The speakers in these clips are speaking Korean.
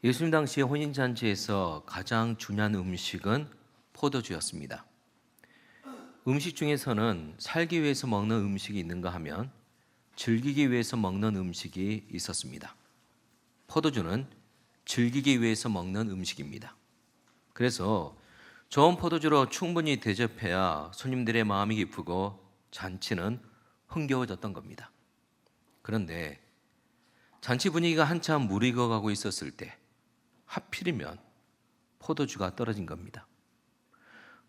예수님 당시의 혼인잔치에서 가장 중요한 음식은 포도주였습니다. 음식 중에서는 살기 위해서 먹는 음식이 있는가 하면 즐기기 위해서 먹는 음식이 있었습니다. 포도주는 즐기기 위해서 먹는 음식입니다. 그래서 좋은 포도주로 충분히 대접해야 손님들의 마음이 기쁘고 잔치는 흥겨워졌던 겁니다. 그런데 잔치 분위기가 한참 무르익어가고 있었을 때 하필이면 포도주가 떨어진 겁니다.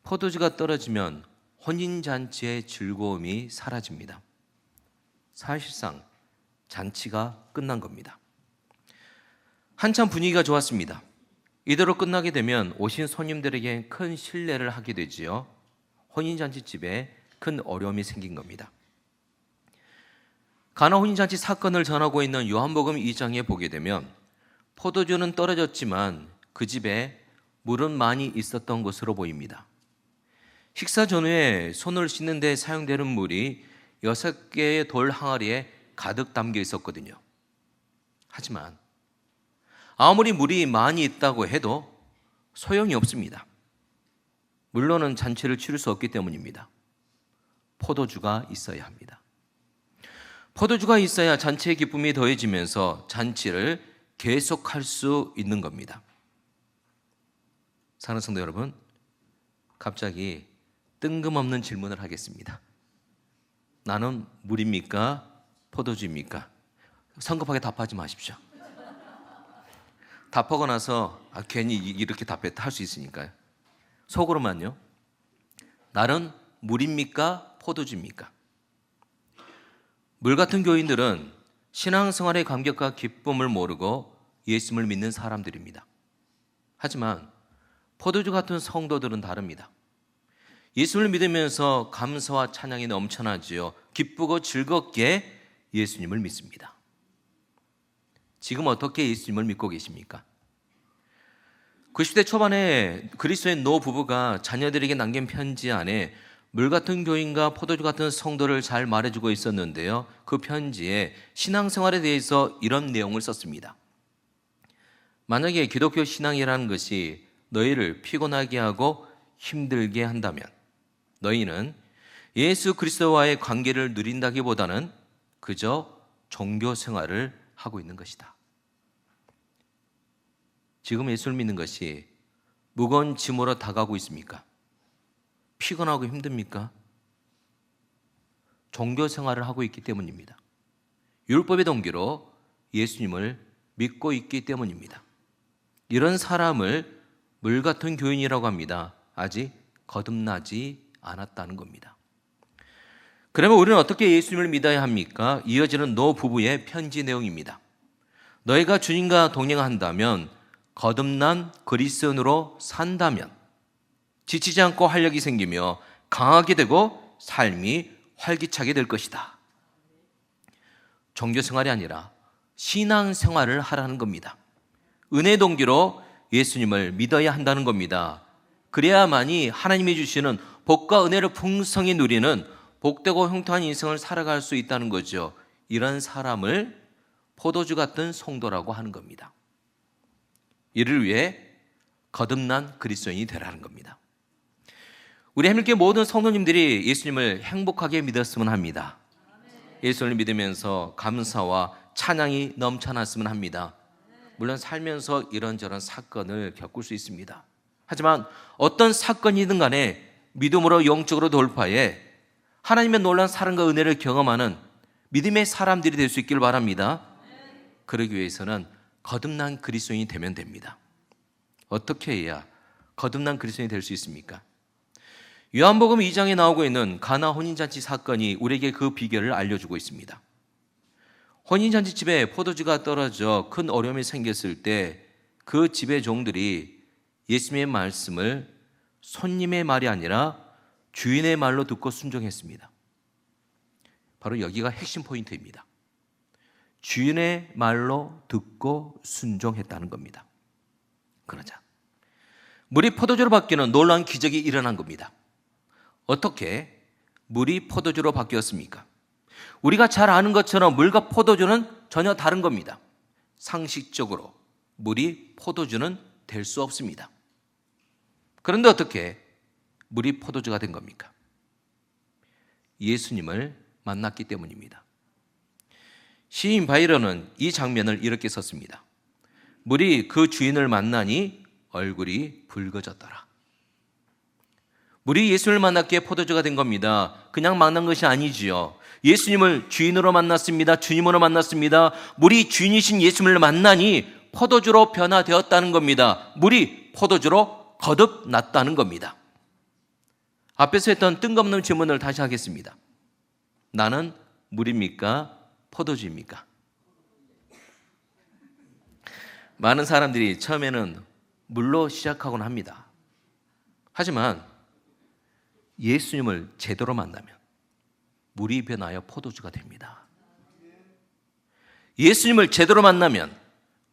포도주가 떨어지면 혼인잔치의 즐거움이 사라집니다. 사실상 잔치가 끝난 겁니다. 한참 분위기가 좋았습니다. 이대로 끝나게 되면 오신 손님들에게 큰 신뢰를 하게 되지요. 혼인잔치집에 큰 어려움이 생긴 겁니다. 가나 혼인잔치 사건을 전하고 있는 요한복음 2장에 보게 되면 포도주는 떨어졌지만 그 집에 물은 많이 있었던 것으로 보입니다. 식사 전후에 손을 씻는 데 사용되는 물이 6개의 돌 항아리에 가득 담겨 있었거든요. 하지만 아무리 물이 많이 있다고 해도 소용이 없습니다. 물로는 잔치를 치를 수 없기 때문입니다. 포도주가 있어야 합니다. 포도주가 있어야 잔치의 기쁨이 더해지면서 잔치를 계속할 수 있는 겁니다. 사랑하는 성도 여러분, 갑자기 뜬금없는 질문을 하겠습니다. 나는 물입니까? 포도주입니까? 성급하게 답하지 마십시오. 답하고 나서 괜히 이렇게 답했다 할 수 있으니까요. 속으로만요. 나는 물입니까? 포도주입니까? 물 같은 교인들은 신앙생활의 감격과 기쁨을 모르고 예수님을 믿는 사람들입니다. 하지만 포도주 같은 성도들은 다릅니다. 예수님을 믿으면서 감사와 찬양이 넘쳐나지요. 기쁘고 즐겁게 예수님을 믿습니다. 지금 어떻게 예수님을 믿고 계십니까? 90대 초반에 그리스도의 노 부부가 자녀들에게 남긴 편지 안에 물 같은 교인과 포도주 같은 성도를 잘 말해주고 있었는데요. 그 편지에 신앙생활에 대해서 이런 내용을 썼습니다. 만약에 기독교 신앙이라는 것이 너희를 피곤하게 하고 힘들게 한다면 너희는 예수 그리스도와의 관계를 누린다기보다는 그저 종교 생활을 하고 있는 것이다. 지금 예수를 믿는 것이 무거운 짐으로 다가오고 있습니까? 피곤하고 힘듭니까? 종교 생활을 하고 있기 때문입니다. 율법의 동기로 예수님을 믿고 있기 때문입니다. 이런 사람을 물 같은 교인이라고 합니다. 아직 거듭나지 않았다는 겁니다. 그러면 우리는 어떻게 예수님을 믿어야 합니까? 이어지는 노 부부의 편지 내용입니다. 너희가 주님과 동행한다면 거듭난 그리스도인으로 산다면 지치지 않고 활력이 생기며 강하게 되고 삶이 활기차게 될 것이다. 종교생활이 아니라 신앙생활을 하라는 겁니다. 은혜 동기로 예수님을 믿어야 한다는 겁니다. 그래야만이 하나님이 주시는 복과 은혜를 풍성히 누리는 복되고 형통한 인생을 살아갈 수 있다는 거죠. 이런 사람을 포도주 같은 성도라고 하는 겁니다. 이를 위해 거듭난 그리스도인이 되라는 겁니다. 우리 해밀교회 모든 성도님들이 예수님을 행복하게 믿었으면 합니다. 예수를 믿으면서 감사와 찬양이 넘쳐났으면 합니다. 물론 살면서 이런저런 사건을 겪을 수 있습니다. 하지만 어떤 사건이든 간에 믿음으로 영적으로 돌파해 하나님의 놀라운 사랑과 은혜를 경험하는 믿음의 사람들이 될 수 있기를 바랍니다. 그러기 위해서는 거듭난 그리스도인이 되면 됩니다. 어떻게 해야 거듭난 그리스도인이 될 수 있습니까? 요한복음 2장에 나오고 있는 가나 혼인잔치 사건이 우리에게 그 비결을 알려주고 있습니다. 혼인잔치집에 포도주가 떨어져 큰 어려움이 생겼을 때 그 집의 종들이 예수님의 말씀을 손님의 말이 아니라 주인의 말로 듣고 순종했습니다. 바로 여기가 핵심 포인트입니다. 주인의 말로 듣고 순종했다는 겁니다. 그러자 물이 포도주로 바뀌는 놀라운 기적이 일어난 겁니다. 어떻게 물이 포도주로 바뀌었습니까? 우리가 잘 아는 것처럼 물과 포도주는 전혀 다른 겁니다. 상식적으로, 물이 포도주는 될 수 없습니다. 그런데 어떻게 물이 포도주가 된 겁니까? 예수님을 만났기 때문입니다. 시인 바이런은 이 장면을 이렇게 썼습니다. 물이 그 주인을 만나니 얼굴이 붉어졌더라. 물이 예수님을 만났기에 포도주가 된 겁니다. 그냥 만난 것이 아니지요. 예수님을 주인으로 만났습니다. 주님으로 만났습니다. 물이 주인이신 예수님을 만나니 포도주로 변화되었다는 겁니다. 물이 포도주로 거듭났다는 겁니다. 앞에서 했던 뜬금없는 질문을 다시 하겠습니다. 나는 물입니까? 포도주입니까? 많은 사람들이 처음에는 물로 시작하곤 합니다. 하지만 예수님을 제대로 만나면 물이 변하여 포도주가 됩니다. 예수님을 제대로 만나면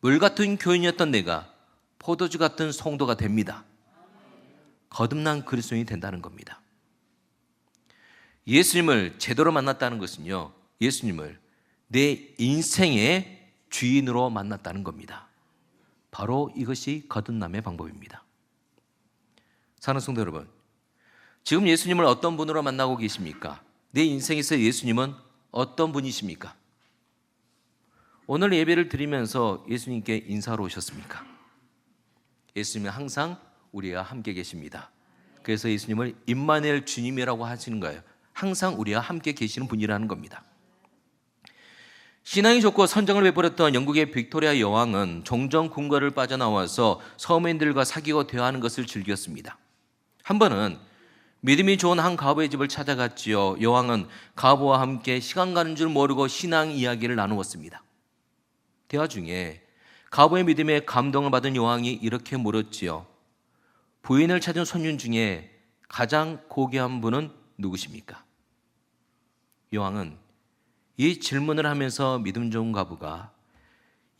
물 같은 교인이었던 내가 포도주 같은 성도가 됩니다. 거듭난 그리스도인이 된다는 겁니다. 예수님을 제대로 만났다는 것은요, 예수님을 내 인생의 주인으로 만났다는 겁니다. 바로 이것이 거듭남의 방법입니다. 사랑하는 성도 여러분, 지금 예수님을 어떤 분으로 만나고 계십니까? 내 인생에서 예수님은 어떤 분이십니까? 오늘 예배를 드리면서 예수님께 인사로 오셨습니까? 예수님은 항상 우리와 함께 계십니다. 그래서 예수님을 임마누엘 주님이라고 하시는 거예요. 항상 우리와 함께 계시는 분이라는 겁니다. 신앙이 좋고 선정을 베풀었던 영국의 빅토리아 여왕은 종종 궁궐을 빠져나와서 서민들과 사귀고 대화하는 것을 즐겼습니다. 한 번은 믿음이 좋은 한 가부의 집을 찾아갔지요. 여왕은 가부와 함께 시간 가는 줄 모르고 신앙 이야기를 나누었습니다. 대화 중에 가부의 믿음에 감동을 받은 여왕이 이렇게 물었지요. 부인을 찾은 손님 중에 가장 고귀한 분은 누구십니까? 여왕은 이 질문을 하면서 믿음 좋은 가부가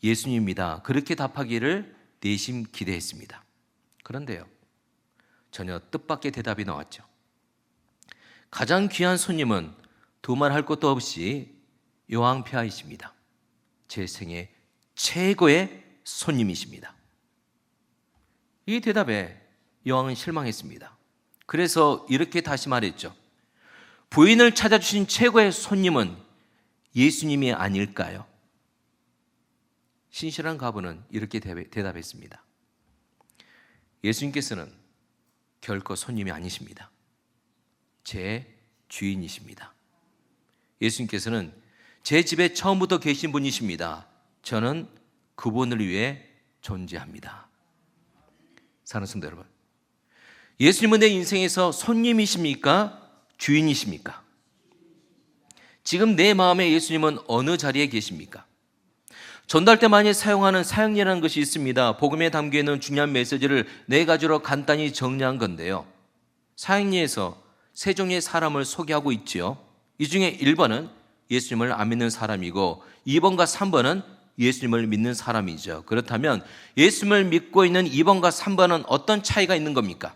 예수님입니다. 그렇게 답하기를 내심 기대했습니다. 그런데요, 전혀 뜻밖의 대답이 나왔죠. 가장 귀한 손님은 두말할 것도 없이 여왕 폐하이십니다. 제 생애 최고의 손님이십니다. 이 대답에 여왕은 실망했습니다. 그래서 이렇게 다시 말했죠. 부인을 찾아주신 최고의 손님은 예수님이 아닐까요? 신실한 가부는 이렇게 대답했습니다. 예수님께서는 결코 손님이 아니십니다. 제 주인이십니다. 예수님께서는 제 집에 처음부터 계신 분이십니다. 저는 그분을 위해 존재합니다. 사랑하는 성도 여러분, 예수님은 내 인생에서 손님이십니까? 주인이십니까? 지금 내 마음에 예수님은 어느 자리에 계십니까? 전도할 때 많이 사용하는 사역리라는 것이 있습니다. 복음에 담겨있는 중요한 메시지를 4가지로 간단히 정리한 건데요. 사역리에서 세 종류의 사람을 소개하고 있지요. 이 중에 1번은 예수님을 안 믿는 사람이고 2번과 3번은 예수님을 믿는 사람이죠. 그렇다면 예수님을 믿고 있는 2번과 3번은 어떤 차이가 있는 겁니까?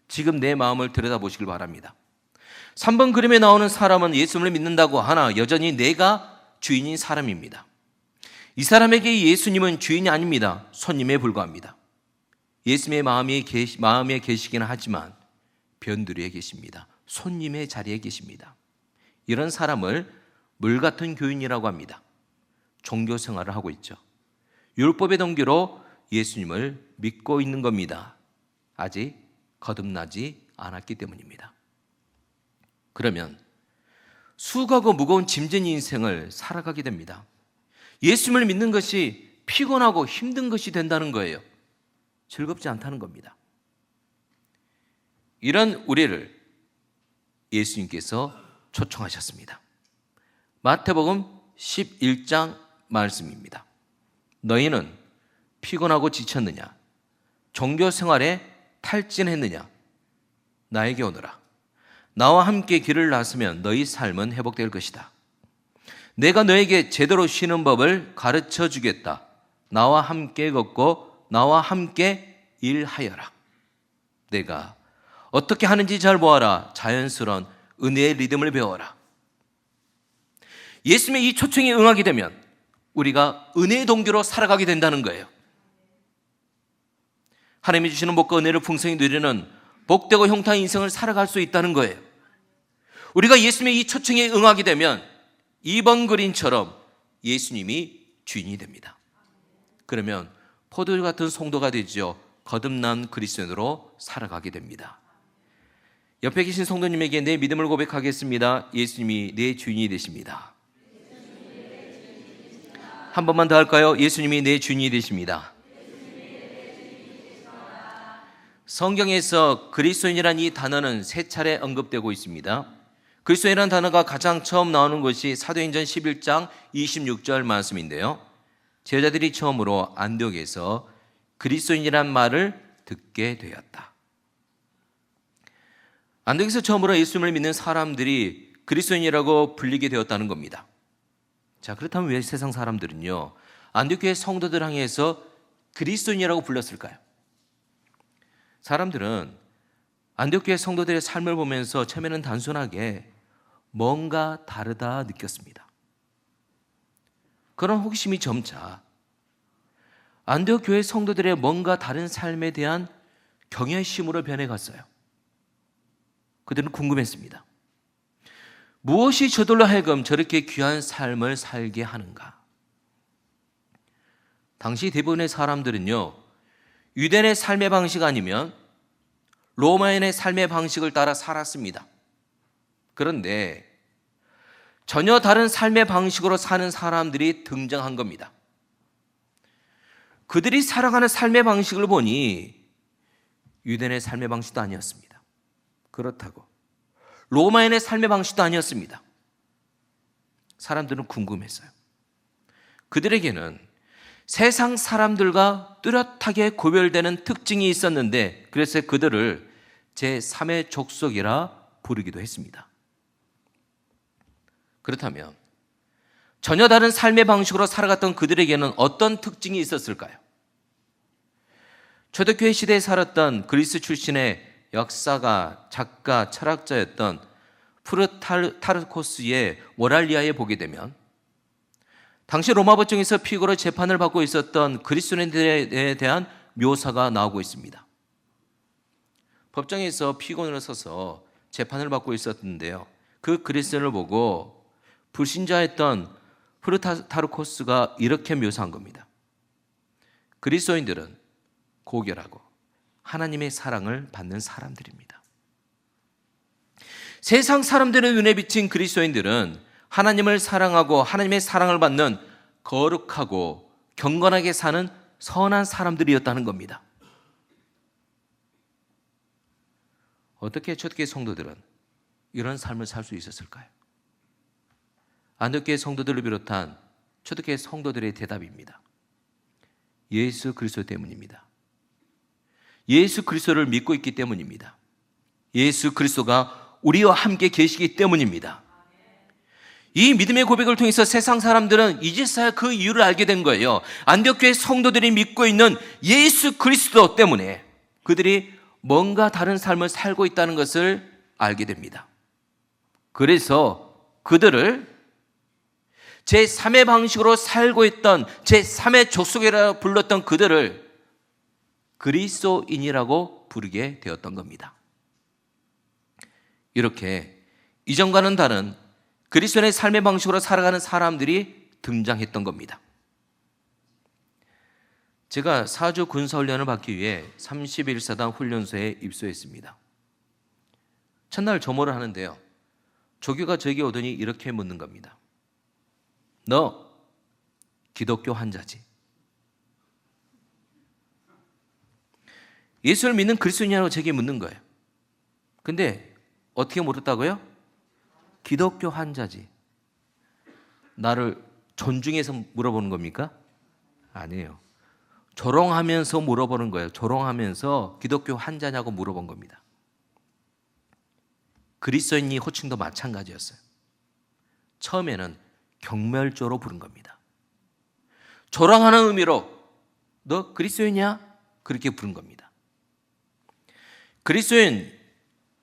지금 내 마음을 들여다보시길 바랍니다. 3번 그림에 나오는 사람은 예수님을 믿는다고 하나 여전히 내가 주인인 사람입니다. 이 사람에게 예수님은 주인이 아닙니다. 손님에 불과합니다. 예수님의 마음에 계시기는 하지만 변두리에 계십니다. 손님의 자리에 계십니다. 이런 사람을 물 같은 교인이라고 합니다. 종교 생활을 하고 있죠. 율법의 동기로 예수님을 믿고 있는 겁니다. 아직 거듭나지 않았기 때문입니다. 그러면 수고하고 무거운 짐진 인생을 살아가게 됩니다. 예수님을 믿는 것이 피곤하고 힘든 것이 된다는 거예요. 즐겁지 않다는 겁니다. 이런 우리를 예수님께서 초청하셨습니다. 마태복음 11장 말씀입니다. 너희는 피곤하고 지쳤느냐? 종교 생활에 탈진했느냐? 나에게 오너라. 나와 함께 길을 나서면 너희 삶은 회복될 것이다. 내가 너에게 제대로 쉬는 법을 가르쳐 주겠다. 나와 함께 걷고 나와 함께 일하여라. 내가 어떻게 하는지 잘 보아라. 자연스러운 은혜의 리듬을 배워라. 예수님의 이 초청에 응하게 되면 우리가 은혜의 동기로 살아가게 된다는 거예요. 하나님이 주시는 복과 은혜를 풍성히 누리는 복되고 형통한 인생을 살아갈 수 있다는 거예요. 우리가 예수님의 이 초청에 응하게 되면 2번 그림처럼 예수님이 주인이 됩니다. 그러면 포도주 같은 성도가 되죠. 거듭난 그리스도인으로 살아가게 됩니다. 옆에 계신 성도님에게 내 믿음을 고백하겠습니다. 예수님이 내 주인이 되십니다. 한 번만 더 할까요? 예수님이 내 주인이 되십니다. 성경에서 그리스도인이란 이 단어는 3차례 언급되고 있습니다. 그리스도인이라는 단어가 가장 처음 나오는 것이 사도행전 11장 26절 말씀인데요. 제자들이 처음으로 안디옥에서 그리스도인이란 말을 듣게 되었다. 안디옥에서 처음으로 예수님을 믿는 사람들이 그리스도인이라고 불리게 되었다는 겁니다. 자, 그렇다면 왜 세상 사람들은요, 안디옥교회 성도들 향해서 그리스도인이라고 불렀을까요? 사람들은 안디옥교회 성도들의 삶을 보면서 처음에는 단순하게 뭔가 다르다 느꼈습니다. 그런 호기심이 점차 안디옥 교회 성도들의 뭔가 다른 삶에 대한 경외심으로 변해갔어요. 그들은 궁금했습니다. 무엇이 저들로 하여금 저렇게 귀한 삶을 살게 하는가? 당시 대부분의 사람들은요, 유대인의 삶의 방식 아니면 로마인의 삶의 방식을 따라 살았습니다. 그런데 전혀 다른 삶의 방식으로 사는 사람들이 등장한 겁니다. 그들이 살아가는 삶의 방식을 보니 유대인의 삶의 방식도 아니었습니다. 그렇다고 로마인의 삶의 방식도 아니었습니다. 사람들은 궁금했어요. 그들에게는 세상 사람들과 뚜렷하게 구별되는 특징이 있었는데, 그래서 그들을 제3의 족속이라 부르기도 했습니다. 그렇다면 전혀 다른 삶의 방식으로 살아갔던 그들에게는 어떤 특징이 있었을까요? 초대교회 시대에 살았던 그리스 출신의 역사가, 작가, 철학자였던 프루타르코스의 모랄리아에 보게 되면 당시 로마 법정에서 피고로 재판을 받고 있었던 그리스도인들에 대한 묘사가 나오고 있습니다. 법정에서 피고인으로 서서 재판을 받고 있었는데요, 그 그리스도인을 보고 불신자였던 프루타르코스가 이렇게 묘사한 겁니다. 그리스도인들은 고결하고 하나님의 사랑을 받는 사람들입니다. 세상 사람들의 눈에 비친 그리스도인들은 하나님을 사랑하고 하나님의 사랑을 받는 거룩하고 경건하게 사는 선한 사람들이었다는 겁니다. 어떻게 초대교회 성도들은 이런 삶을 살 수 있었을까요? 안디옥교회 성도들을 비롯한 초대교회 성도들의 대답입니다. 예수 그리스도 때문입니다. 예수 그리스도를 믿고 있기 때문입니다. 예수 그리스도가 우리와 함께 계시기 때문입니다. 이 믿음의 고백을 통해서 세상 사람들은 이제서야 그 이유를 알게 된 거예요. 안디옥교회 성도들이 믿고 있는 예수 그리스도 때문에 그들이 뭔가 다른 삶을 살고 있다는 것을 알게 됩니다. 그래서 그들을 제3의 방식으로 살고 있던 제3의 족속이라고 불렀던 그들을 그리스도인이라고 부르게 되었던 겁니다. 이렇게 이전과는 다른 그리스도인의 삶의 방식으로 살아가는 사람들이 등장했던 겁니다. 제가 4주 군사훈련을 받기 위해 31사단 훈련소에 입소했습니다. 첫날 조모를 하는데요, 조교가 저에게 오더니 이렇게 묻는 겁니다. 너 기독교 환자지? 예수를 믿는 그리스도인이라고 제게 묻는 거예요. 근데 어떻게 물었다고요? 기독교 환자지. 나를 존중해서 물어보는 겁니까? 아니에요. 조롱하면서 물어보는 거예요. 조롱하면서 기독교 환자냐고 물어본 겁니다. 그리스도인이 호칭도 마찬가지였어요. 처음에는 경멸조로 부른 겁니다. 조롱하는 의미로 너 그리스도인이야? 그렇게 부른 겁니다. 그리스도인,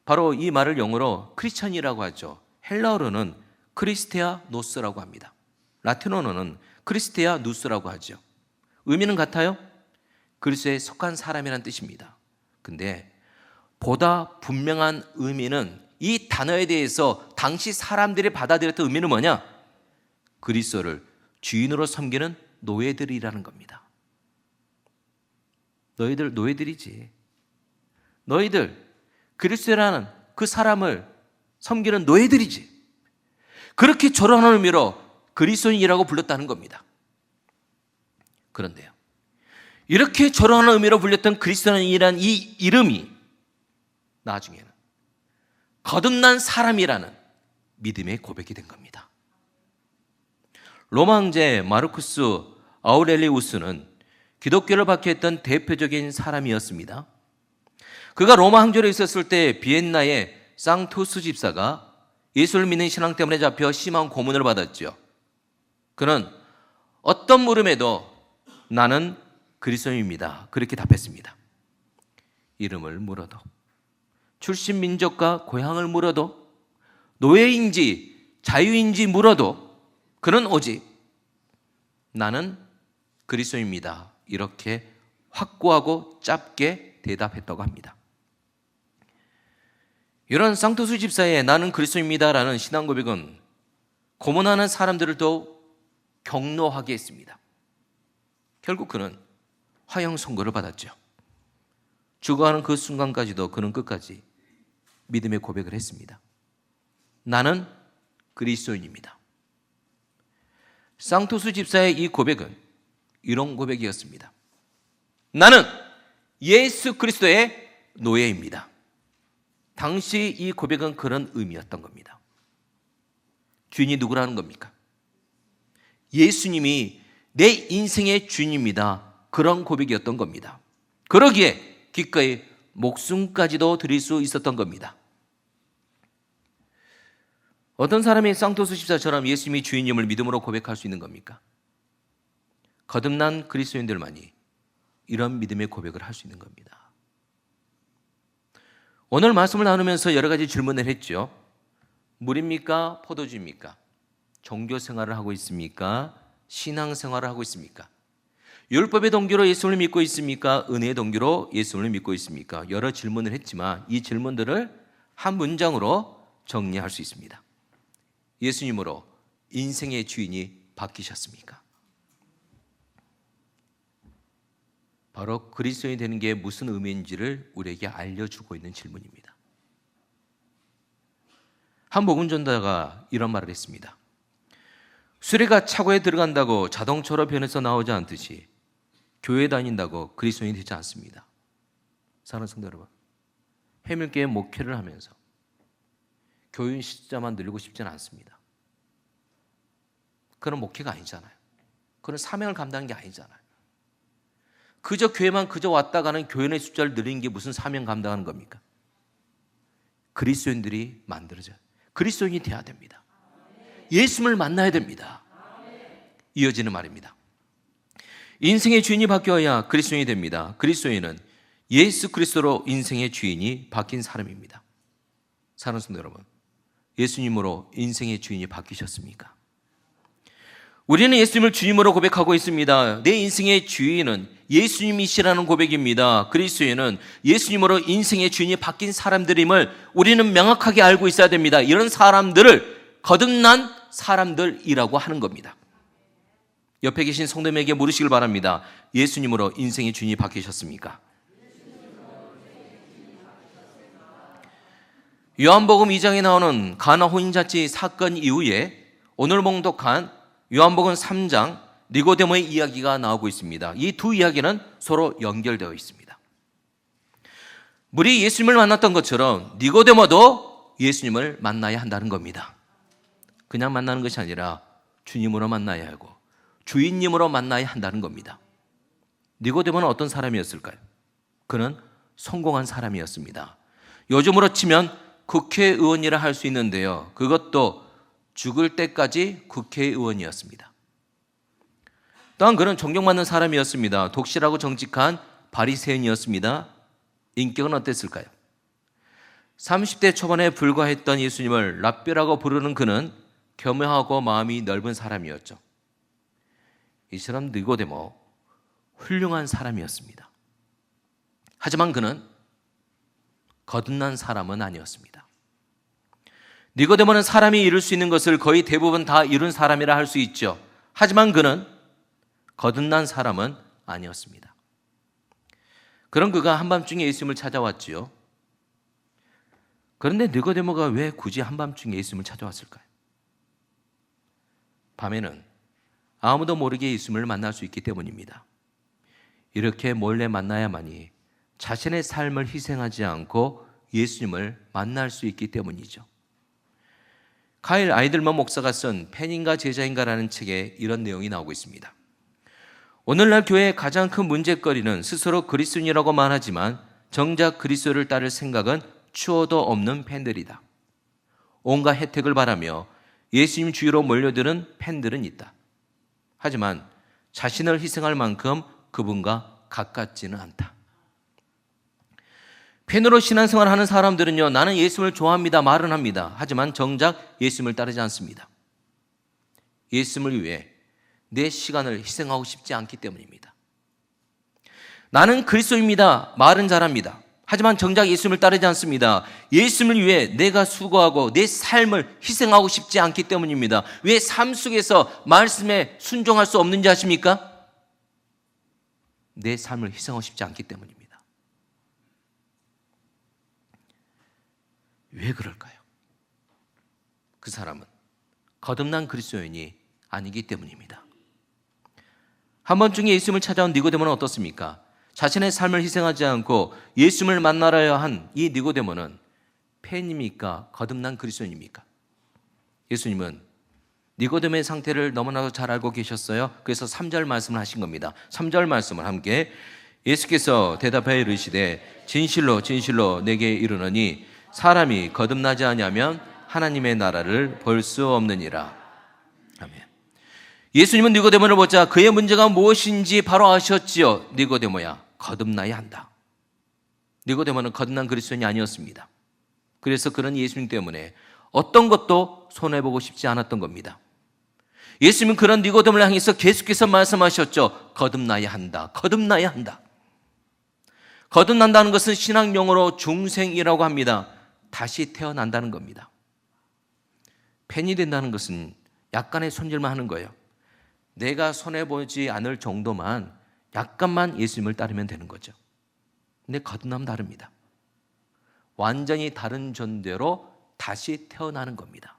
바로 이 말을 영어로 크리스천이라고 하죠. 헬라어로는 크리스테아 노스라고 합니다. 라틴어로는 크리스테아 누스라고 하죠. 의미는 같아요. 그리스도에 속한 사람이라는 뜻입니다. 근데 보다 분명한 의미는 이 단어에 대해서 당시 사람들이 받아들였던 의미는 뭐냐? 그리스도를 주인으로 섬기는 노예들이라는 겁니다. 너희들 노예들이지. 너희들 그리스도라는 그 사람을 섬기는 노예들이지. 그렇게 조롱하는 의미로 그리스도인이라고 불렀다는 겁니다. 그런데요, 이렇게 조롱하는 의미로 불렸던 그리스도인이라는 이 이름이 나중에는 거듭난 사람이라는 믿음의 고백이 된 겁니다. 로마 황제 마르쿠스 아우렐리우스는 기독교를 박해했던 대표적인 사람이었습니다. 그가 로마 황제로 있었을 때 비엔나의 상투스 집사가 예수를 믿는 신앙 때문에 잡혀 심한 고문을 받았죠. 그는 어떤 물음에도 나는 그리스도인입니다, 그렇게 답했습니다. 이름을 물어도, 출신 민족과 고향을 물어도, 노예인지 자유인지 물어도 그는 오직 나는 그리스도입니다, 이렇게 확고하고 짧게 대답했다고 합니다. 이런 상투스 집사의 나는 그리스도입니다라는 신앙 고백은 고문하는 사람들을 더 격노하게 했습니다. 결국 그는 화형 선고를 받았죠. 죽어가는 그 순간까지도 그는 끝까지 믿음의 고백을 했습니다. 나는 그리스도인입니다. 상투스 집사의 이 고백은 이런 고백이었습니다. 나는 예수 그리스도의 노예입니다. 당시 이 고백은 그런 의미였던 겁니다. 주인이 누구라는 겁니까? 예수님이 내 인생의 주인입니다, 그런 고백이었던 겁니다. 그러기에 기꺼이 목숨까지도 드릴 수 있었던 겁니다. 어떤 사람이 상투스 집사처럼 예수님이 주인임을 믿음으로 고백할 수 있는 겁니까? 거듭난 그리스도인들만이 이런 믿음의 고백을 할 수 있는 겁니다. 오늘 말씀을 나누면서 여러 가지 질문을 했죠. 물입니까? 포도주입니까? 종교 생활을 하고 있습니까? 신앙 생활을 하고 있습니까? 율법의 동기로 예수를 믿고 있습니까? 은혜의 동기로 예수를 믿고 있습니까? 여러 질문을 했지만 이 질문들을 한 문장으로 정리할 수 있습니다. 예수님으로 인생의 주인이 바뀌셨습니까? 바로 그리스도인이 되는 게 무슨 의미인지를 우리에게 알려주고 있는 질문입니다. 한 복음 전도자가 이런 말을 했습니다. 수레가 차고에 들어간다고 자동차로 변해서 나오지 않듯이 교회 다닌다고 그리스도인이 되지 않습니다. 사랑하는 성도 여러분, 해밀교회 목회를 하면서 교인 숫자만 늘리고 싶지는 않습니다. 그런 목회가 아니잖아요. 그런 사명을 감당하는 게 아니잖아요. 그저 교회만 그저 왔다 가는 교인의 숫자를 늘리는 게 무슨 사명 감당하는 겁니까? 그리스도인들이 만들어져요. 그리스도인이 돼야 됩니다. 예수님을 만나야 됩니다. 이어지는 말입니다. 인생의 주인이 바뀌어야 그리스도인이 됩니다. 그리스도인은 예수 그리스도로 인생의 주인이 바뀐 사람입니다. 사랑하는 성도 여러분, 예수님으로 인생의 주인이 바뀌셨습니까? 우리는 예수님을 주님으로 고백하고 있습니다. 내 인생의 주인은 예수님이시라는 고백입니다. 그리스도인은 예수님으로 인생의 주인이 바뀐 사람들임을 우리는 명확하게 알고 있어야 됩니다. 이런 사람들을 거듭난 사람들이라고 하는 겁니다. 옆에 계신 성도님에게 물으시길 바랍니다. 예수님으로 인생의 주인이 바뀌셨습니까? 요한복음 2장에 나오는 가나 혼인잔치 사건 이후에 오늘 봉독한 요한복음 3장 니고데모의 이야기가 나오고 있습니다. 이 두 이야기는 서로 연결되어 있습니다. 물이 예수님을 만났던 것처럼 니고데모도 예수님을 만나야 한다는 겁니다. 그냥 만나는 것이 아니라 주님으로 만나야 하고 주인님으로 만나야 한다는 겁니다. 니고데모는 어떤 사람이었을까요? 그는 성공한 사람이었습니다. 요즘으로 치면 국회의원이라 할 수 있는데요, 그것도 죽을 때까지 국회의원이었습니다. 또한 그는 존경받는 사람이었습니다. 독실하고 정직한 바리새인이었습니다. 인격은 어땠을까요? 30대 초반에 불과했던 예수님을 랍비라고 부르는 그는 겸허하고 마음이 넓은 사람이었죠. 이 사람 니고데모 훌륭한 사람이었습니다. 하지만 그는 거듭난 사람은 아니었습니다. 니고데모는 사람이 이룰 수 있는 것을 거의 대부분 다 이룬 사람이라 할 수 있죠. 하지만 그는 거듭난 사람은 아니었습니다. 그런 그가 한밤중에 예수님을 찾아왔지요. 그런데 니고데모가 왜 굳이 한밤중에 예수님을 찾아왔을까요? 밤에는 아무도 모르게 예수님을 만날 수 있기 때문입니다. 이렇게 몰래 만나야만이 자신의 삶을 희생하지 않고 예수님을 만날 수 있기 때문이죠. 카일 아이들먼 목사가 쓴 팬인가 제자인가라는 책에 이런 내용이 나오고 있습니다. 오늘날 교회의 가장 큰 문제거리는 스스로 그리스도인이라고 말하지만 정작 그리스도를 따를 생각은 추호도 없는 팬들이다. 온갖 혜택을 바라며 예수님 주위로 몰려드는 팬들은 있다. 하지만 자신을 희생할 만큼 그분과 가깝지는 않다. 팬으로 신앙생활을 하는 사람들은요, 나는 예수님을 좋아합니다 말은 합니다. 하지만 정작 예수님을 따르지 않습니다. 예수님을 위해 내 시간을 희생하고 싶지 않기 때문입니다. 나는 그리스도입니다 말은 잘합니다. 하지만 정작 예수님을 따르지 않습니다. 예수님을 위해 내가 수고하고 내 삶을 희생하고 싶지 않기 때문입니다. 왜 삶 속에서 말씀에 순종할 수 없는지 아십니까? 내 삶을 희생하고 싶지 않기 때문입니다. 왜 그럴까요? 그 사람은 거듭난 그리스도인이 아니기 때문입니다. 한밤중에 예수님을 찾아온 니고데모는 어떻습니까? 자신의 삶을 희생하지 않고 예수님을 만나려 한 이 니고데모는 팬입니까? 거듭난 그리스도인입니까? 예수님은 니고데모의 상태를 너무나도 잘 알고 계셨어요. 그래서 3절 말씀을 하신 겁니다. 3절 말씀을 함께 예수께서 대답하여 이르시되 진실로 진실로 내게 이르노니 사람이 거듭나지 아니하면 하나님의 나라를 볼 수 없느니라. 아멘. 예수님은 니고데모를 보자 그의 문제가 무엇인지 바로 아셨지요. 니고데모야, 거듭나야 한다. 니고데모는 거듭난 그리스도인이 아니었습니다. 그래서 그는 예수님 때문에 어떤 것도 손해보고 싶지 않았던 겁니다. 예수님은 그런 니고데모를 향해서 계속해서 말씀하셨죠. 거듭나야 한다. 거듭나야 한다. 거듭난다는 것은 신학 용어로 중생이라고 합니다. 다시 태어난다는 겁니다. 팬이 된다는 것은 약간의 손질만 하는 거예요. 내가 손해보지 않을 정도만 약간만 예수님을 따르면 되는 거죠. 근데 거듭나면 다릅니다. 완전히 다른 존재로 다시 태어나는 겁니다.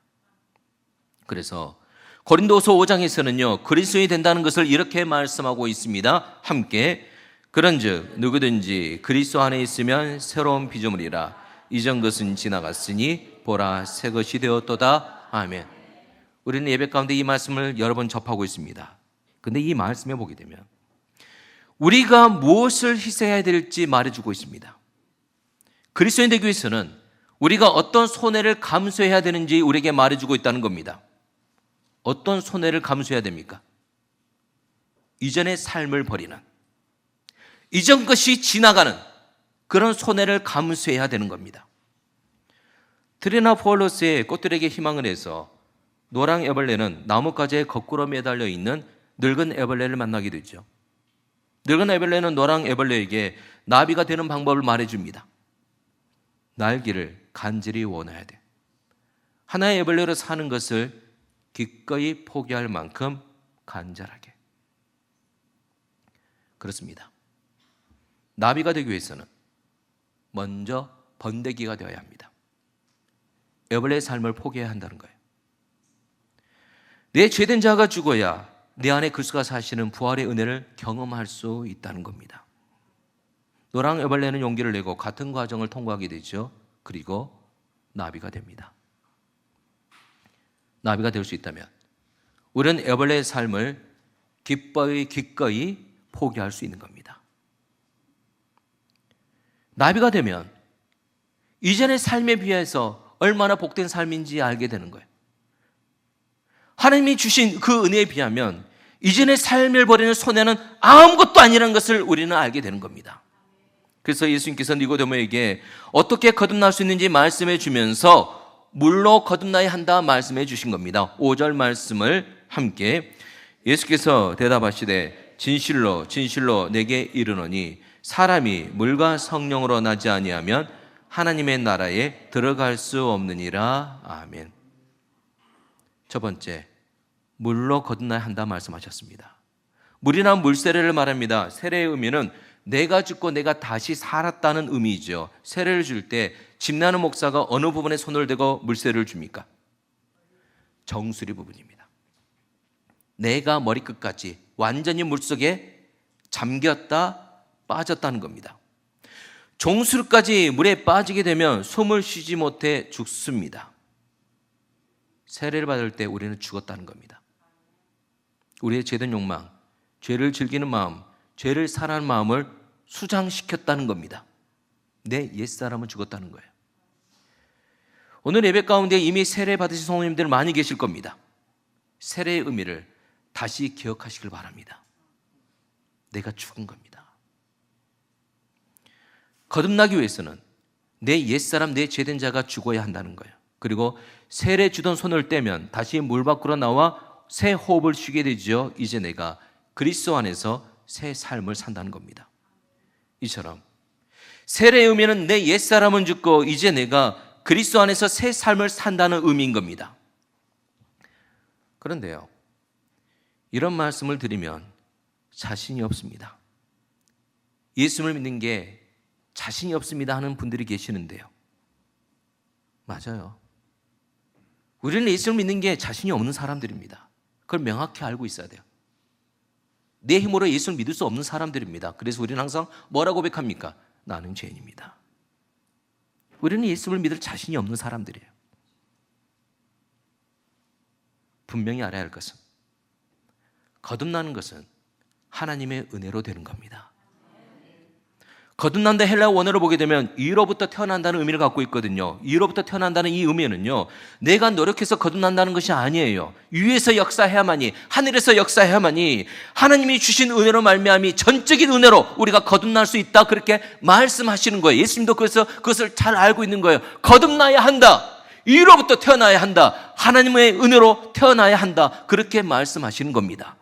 그래서 고린도서 5장에서는요, 그리스도인이 된다는 것을 이렇게 말씀하고 있습니다. 함께 그런즉 누구든지 그리스도 안에 있으면 새로운 피조물이라 이전 것은 지나갔으니 보라 새 것이 되었도다. 아멘. 우리는 예배 가운데 이 말씀을 여러 번 접하고 있습니다. 그런데 이 말씀에 보게 되면 우리가 무엇을 희생해야 될지 말해주고 있습니다. 그리스도인 되기 위해서는 우리가 어떤 손해를 감수해야 되는지 우리에게 말해주고 있다는 겁니다. 어떤 손해를 감수해야 됩니까? 이전의 삶을 버리는, 이전 것이 지나가는 그런 손해를 감수해야 되는 겁니다. 트리나 포얼로스의 꽃들에게 희망을 해서 노랑 애벌레는 나뭇가지에 거꾸로 매달려 있는 늙은 애벌레를 만나게 되죠. 늙은 애벌레는 노랑 애벌레에게 나비가 되는 방법을 말해줍니다. 날기를 간절히 원해야 돼. 하나의 애벌레로 사는 것을 기꺼이 포기할 만큼 간절하게. 그렇습니다. 나비가 되기 위해서는 먼저 번데기가 되어야 합니다. 애벌레의 삶을 포기해야 한다는 거예요. 내 죄된 자가 죽어야 내 안에 그리스도가 사시는 부활의 은혜를 경험할 수 있다는 겁니다. 노랑 애벌레는 용기를 내고 같은 과정을 통과하게 되죠. 그리고 나비가 됩니다. 나비가 될 수 있다면 우리는 애벌레의 삶을 기꺼이 포기할 수 있는 겁니다. 나비가 되면 이전의 삶에 비해서 얼마나 복된 삶인지 알게 되는 거예요. 하나님이 주신 그 은혜에 비하면 이전의 삶을 버리는 손해는 아무것도 아니라는 것을 우리는 알게 되는 겁니다. 그래서 예수님께서 니고데모에게 어떻게 거듭날 수 있는지 말씀해 주면서 물로 거듭나야 한다 말씀해 주신 겁니다. 5절 말씀을 함께 예수께서 대답하시되 진실로 진실로 내게 이르노니 사람이 물과 성령으로 나지 아니하면 하나님의 나라에 들어갈 수 없느니라. 아멘. 첫 번째, 물로 거듭나야 한다 말씀하셨습니다. 물이란 물세례를 말합니다. 세례의 의미는 내가 죽고 내가 다시 살았다는 의미죠. 세례를 줄 때 집나는 목사가 어느 부분에 손을 대고 물세례를 줍니까? 정수리 부분입니다. 내가 머리끝까지 완전히 물속에 잠겼다, 빠졌다는 겁니다. 종수리까지 물에 빠지게 되면 숨을 쉬지 못해 죽습니다. 세례를 받을 때 우리는 죽었다는 겁니다. 우리의 죄된 욕망, 죄를 즐기는 마음, 죄를 사랑하는 마음을 수장시켰다는 겁니다. 내 옛사람은 죽었다는 거예요. 오늘 예배 가운데 이미 세례 받으신 성도님들 많이 계실 겁니다. 세례의 의미를 다시 기억하시길 바랍니다. 내가 죽은 겁니다. 거듭나기 위해서는 내 옛사람, 내 죄된 자가 죽어야 한다는 거예요. 그리고 세례 주던 손을 떼면 다시 물 밖으로 나와 새 호흡을 쉬게 되죠. 이제 내가 그리스도 안에서 새 삶을 산다는 겁니다. 이처럼 세례의 의미는 내 옛사람은 죽고 이제 내가 그리스도 안에서 새 삶을 산다는 의미인 겁니다. 그런데요, 이런 말씀을 드리면 자신이 없습니다. 예수님을 믿는 게 자신이 없습니다 하는 분들이 계시는데요, 맞아요. 우리는 예수를 믿는 게 자신이 없는 사람들입니다. 그걸 명확히 알고 있어야 돼요. 내 힘으로 예수를 믿을 수 없는 사람들입니다. 그래서 우리는 항상 뭐라고 고백합니까? 나는 죄인입니다. 우리는 예수를 믿을 자신이 없는 사람들이에요. 분명히 알아야 할 것은 거듭나는 것은 하나님의 은혜로 되는 겁니다. 거듭난다 헬라어 원어로 보게 되면 위로부터 태어난다는 의미를 갖고 있거든요. 위로부터 태어난다는 이 의미는요, 내가 노력해서 거듭난다는 것이 아니에요. 위에서 역사해야만이, 하늘에서 역사해야만이 하나님이 주신 은혜로 말미암이 전적인 은혜로 우리가 거듭날 수 있다, 그렇게 말씀하시는 거예요. 예수님도 그래서 그것을 잘 알고 있는 거예요. 거듭나야 한다, 위로부터 태어나야 한다, 하나님의 은혜로 태어나야 한다, 그렇게 말씀하시는 겁니다.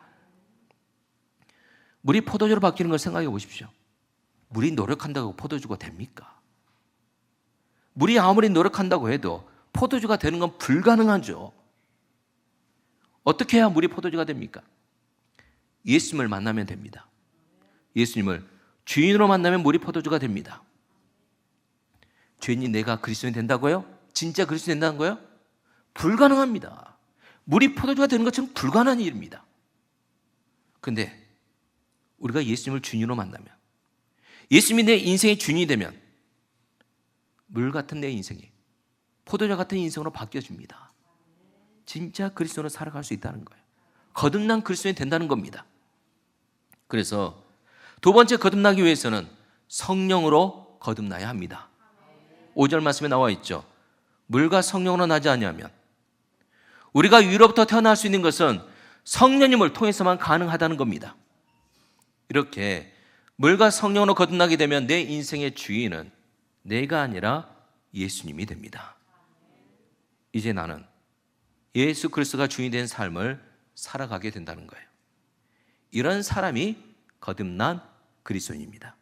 물이 포도주로 바뀌는 걸 생각해 보십시오. 물이 노력한다고 포도주가 됩니까? 물이 아무리 노력한다고 해도 포도주가 되는 건 불가능하죠. 어떻게 해야 물이 포도주가 됩니까? 예수님을 만나면 됩니다. 예수님을 주인으로 만나면 물이 포도주가 됩니다. 주인이 내가 그리스도인 된다고요? 진짜 그리스도인 된다는 거예요? 불가능합니다. 물이 포도주가 되는 것처럼 불가능한 일입니다. 그런데 우리가 예수님을 주인으로 만나면, 예수님이 내 인생의 주인이 되면 물 같은 내 인생이 포도주 같은 인생으로 바뀌어집니다. 진짜 그리스도로 살아갈 수 있다는 거예요. 거듭난 그리스도인이 된다는 겁니다. 그래서 두 번째, 거듭나기 위해서는 성령으로 거듭나야 합니다. 5절 말씀에 나와 있죠. 물과 성령으로 나지 아니하면, 우리가 위로부터 태어날 수 있는 것은 성령님을 통해서만 가능하다는 겁니다. 이렇게 물과 성령으로 거듭나게 되면 내 인생의 주인은 내가 아니라 예수님이 됩니다. 이제 나는 예수 그리스도가 주인이 된 삶을 살아가게 된다는 거예요. 이런 사람이 거듭난 그리스도인입니다.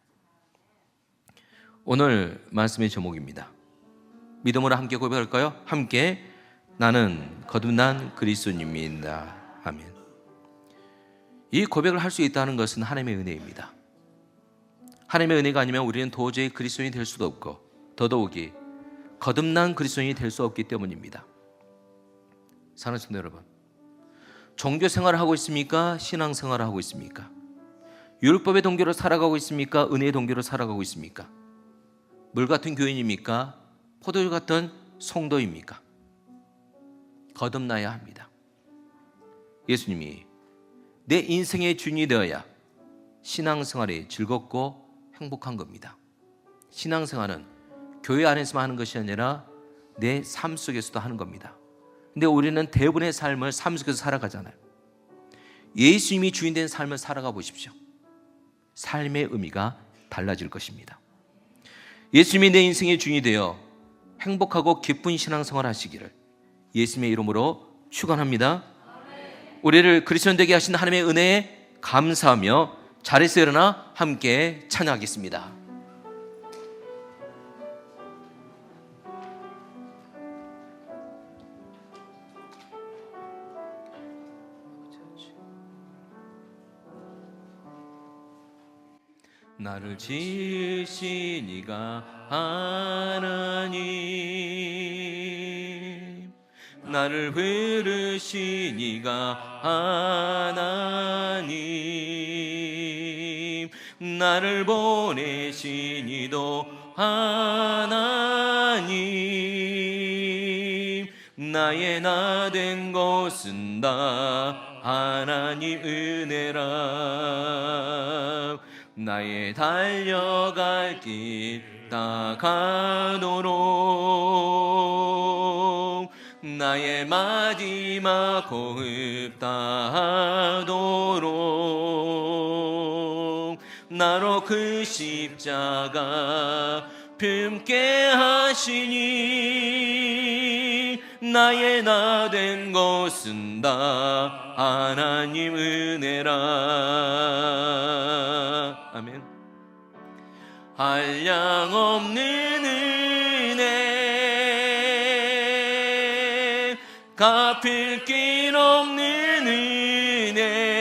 오늘 말씀의 제목입니다. 믿음으로 함께 고백할까요? 함께, 나는 거듭난 그리스도인입니다. 아멘. 이 고백을 할 수 있다는 것은 하나님의 은혜입니다. 하나님의 은혜가 아니면 우리는 도저히 그리스도인이 될 수도 없고, 더더욱이 거듭난 그리스도인이 될 수 없기 때문입니다. 사랑하는 성도 여러분, 종교 생활을 하고 있습니까? 신앙 생활을 하고 있습니까? 율법의 동기로 살아가고 있습니까? 은혜의 동기로 살아가고 있습니까? 물 같은 교인입니까? 포도주 같은 성도입니까? 거듭나야 합니다. 예수님이 내 인생의 주인이 되어야 신앙생활이 즐겁고 행복한 겁니다. 신앙생활은 교회 안에서만 하는 것이 아니라 내 삶 속에서도 하는 겁니다. 근데 우리는 대부분의 삶을 삶 속에서 살아가잖아요. 예수님이 주인 된 삶을 살아가 보십시오. 삶의 의미가 달라질 것입니다. 예수님이 내 인생의 주인이 되어 행복하고 기쁜 신앙생활 하시기를 예수님의 이름으로 축원합니다. 우리를 그리스도인 되게 하신 하나님의 은혜에 감사하며 잘했어 일어나 함께 찬양하겠습니다. 나를 지으신 이가 하나님, 나를 부르신 이가 하나님, 나를 보내신 이도 하나님, 나의 나 된 것은 다 하나님 은혜라. 나의 달려갈 길 다가도록, 나의 마지막 호흡 다하도록, 나로 그 십자가 품게 하시니, 나의 나 된 것은 다 하나님 은혜라. 아멘. 한량없는 은혜, 갚을 길 없는 은혜,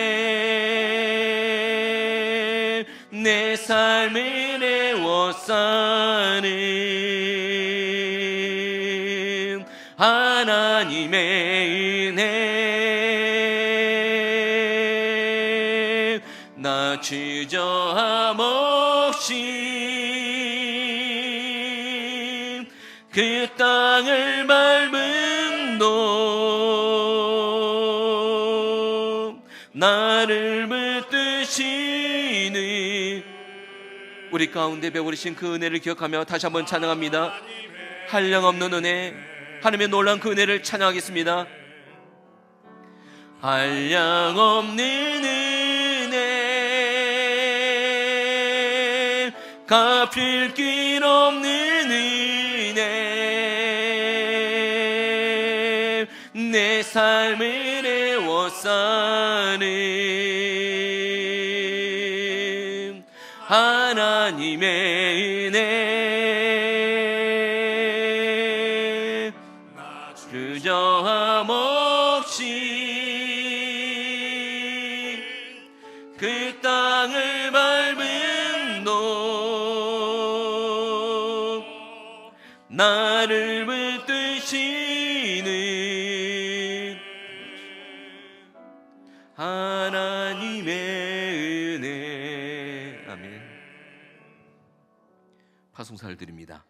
내 삶을 애워싸는 하나님의 은혜, 나 주저함 없이 그 땅을 밟음도 나를 붙드시는 우리 가운데 베푸신 그 은혜를 기억하며 다시 한번 찬양합니다. 한량없는 은혜, 하나님의 놀라운 그 은혜를 찬양하겠습니다. 한량없는 은혜, 갚을 길 없는 은혜, 내 삶을 애워싸는 하나님의 은혜, 주저함 없이 그 땅을 밟음도 나를 붙드시는 하나님의 은혜. 아멘. 파송사를 드립니다.